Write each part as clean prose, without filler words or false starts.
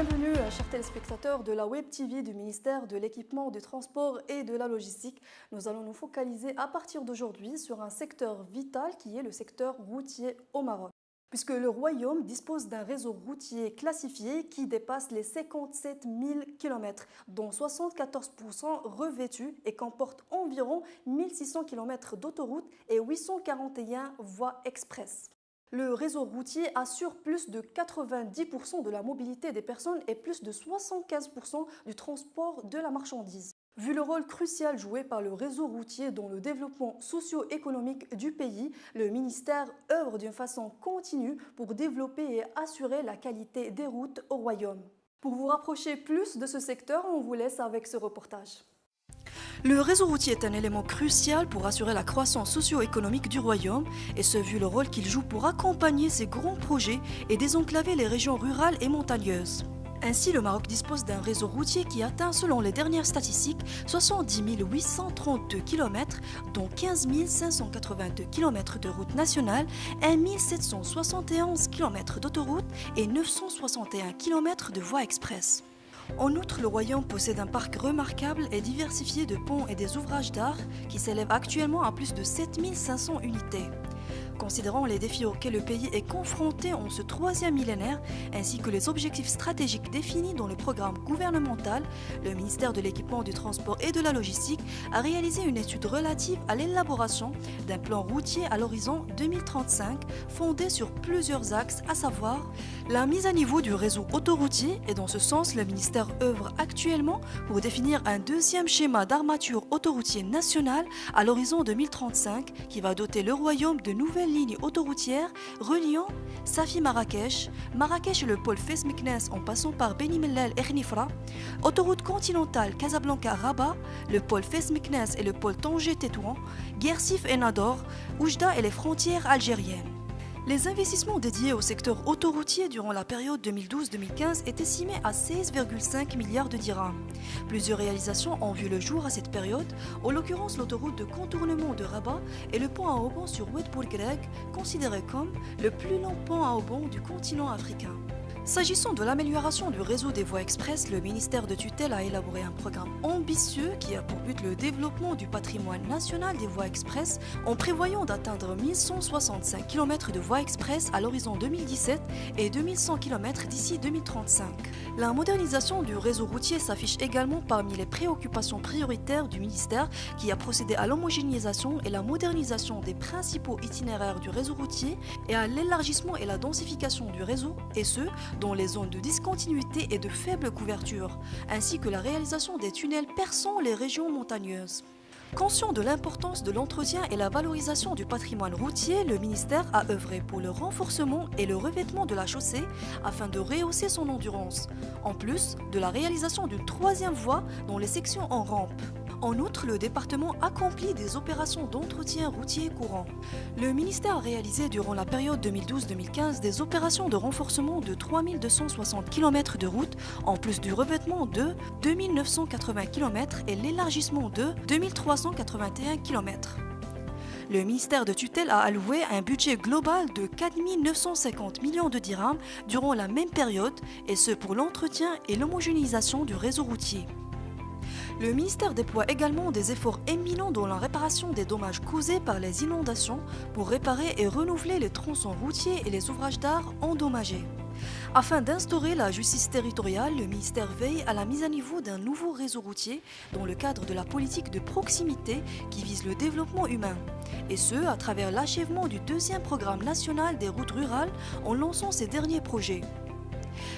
Bienvenue, chers téléspectateurs de la Web TV du ministère de l'Équipement, du Transport et de la Logistique. Nous allons nous focaliser à partir d'aujourd'hui sur un secteur vital qui est le secteur routier au Maroc. Puisque le Royaume dispose d'un réseau routier classifié qui dépasse les 57 000 km, dont 74% revêtus et comporte environ 1600 km d'autoroutes et 841 voies express. Le réseau routier assure plus de 90% de la mobilité des personnes et plus de 75% du transport de la marchandise. Vu le rôle crucial joué par le réseau routier dans le développement socio-économique du pays, le ministère œuvre d'une façon continue pour développer et assurer la qualité des routes au Royaume. Pour vous rapprocher plus de ce secteur, on vous laisse avec ce reportage. Le réseau routier est un élément crucial pour assurer la croissance socio-économique du Royaume, et ce vu le rôle qu'il joue pour accompagner ces grands projets et désenclaver les régions rurales et montagneuses. Ainsi, le Maroc dispose d'un réseau routier qui atteint, selon les dernières statistiques, 70 832 km, dont 15 582 km de routes nationales, 1 771 km d'autoroutes et 961 km de voies express. En outre, le Royaume possède un parc remarquable et diversifié de ponts et des ouvrages d'art qui s'élèvent actuellement à plus de 7500 unités. Considérant les défis auxquels le pays est confronté en ce troisième millénaire, ainsi que les objectifs stratégiques définis dans le programme gouvernemental, le ministère de l'Équipement, du Transport et de la Logistique a réalisé une étude relative à l'élaboration d'un plan routier à l'horizon 2035, fondé sur plusieurs axes, à savoir la mise à niveau du réseau autoroutier, et dans ce sens, le ministère œuvre actuellement pour définir un deuxième schéma d'armature autoroutier national à l'horizon 2035 qui va doter le Royaume de nouvelles lignes autoroutières reliant Safi-Marrakech, Marrakech et le pôle Fès-Meknès en passant par Beni Mellal et Khnifra, autoroute continentale Casablanca-Rabat, le pôle Fès-Meknès et le pôle Tanger-Tétouan, Guersif et Nador, Oujda et les frontières algériennes. Les investissements dédiés au secteur autoroutier durant la période 2012-2015 est estimé à 16,5 milliards de dirhams. Plusieurs réalisations ont vu le jour à cette période, en l'occurrence l'autoroute de contournement de Rabat et le pont à haubans sur Oued Bourguereг, considéré comme le plus long pont à haubans du continent africain. S'agissant de l'amélioration du réseau des voies express, le ministère de tutelle a élaboré un programme ambitieux qui a pour but le développement du patrimoine national des voies express en prévoyant d'atteindre 1165 km de voies express à l'horizon 2017 et 2100 km d'ici 2035. La modernisation du réseau routier s'affiche également parmi les préoccupations prioritaires du ministère qui a procédé à l'homogénéisation et la modernisation des principaux itinéraires du réseau routier et à l'élargissement et la densification du réseau, et ce, dans les zones de discontinuité et de faible couverture, ainsi que la réalisation des tunnels perçant les régions montagneuses. Conscient de l'importance de l'entretien et la valorisation du patrimoine routier, le ministère a œuvré pour le renforcement et le revêtement de la chaussée afin de rehausser son endurance, en plus de la réalisation d'une troisième voie dans les sections en rampe. En outre, le département accomplit des opérations d'entretien routier courant. Le ministère a réalisé durant la période 2012-2015 des opérations de renforcement de 3260 km de route, en plus du revêtement de 2980 km et l'élargissement de 2381 km. Le ministère de tutelle a alloué un budget global de 4 950 millions de dirhams durant la même période, et ce pour l'entretien et l'homogénéisation du réseau routier. Le ministère déploie également des efforts éminents dans la réparation des dommages causés par les inondations pour réparer et renouveler les tronçons routiers et les ouvrages d'art endommagés. Afin d'instaurer la justice territoriale, le ministère veille à la mise à niveau d'un nouveau réseau routier dans le cadre de la politique de proximité qui vise le développement humain. Et ce, à travers l'achèvement du deuxième programme national des routes rurales en lançant ces derniers projets.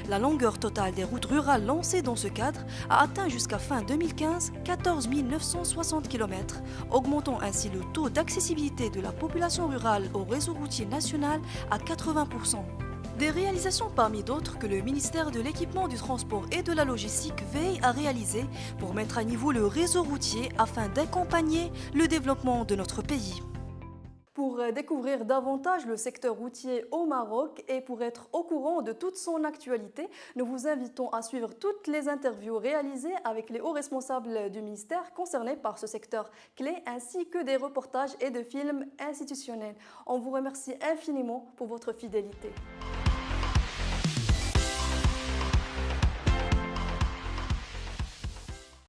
La longueur totale des routes rurales lancées dans ce cadre a atteint jusqu'à fin 2015 14 960 km, augmentant ainsi le taux d'accessibilité de la population rurale au réseau routier national à 80%. Des réalisations parmi d'autres que le ministère de l'Équipement, du Transport et de la Logistique veille à réaliser pour mettre à niveau le réseau routier afin d'accompagner le développement de notre pays. Pour découvrir davantage le secteur routier au Maroc et pour être au courant de toute son actualité, nous vous invitons à suivre toutes les interviews réalisées avec les hauts responsables du ministère concernés par ce secteur clé, ainsi que des reportages et de films institutionnels. On vous remercie infiniment pour votre fidélité.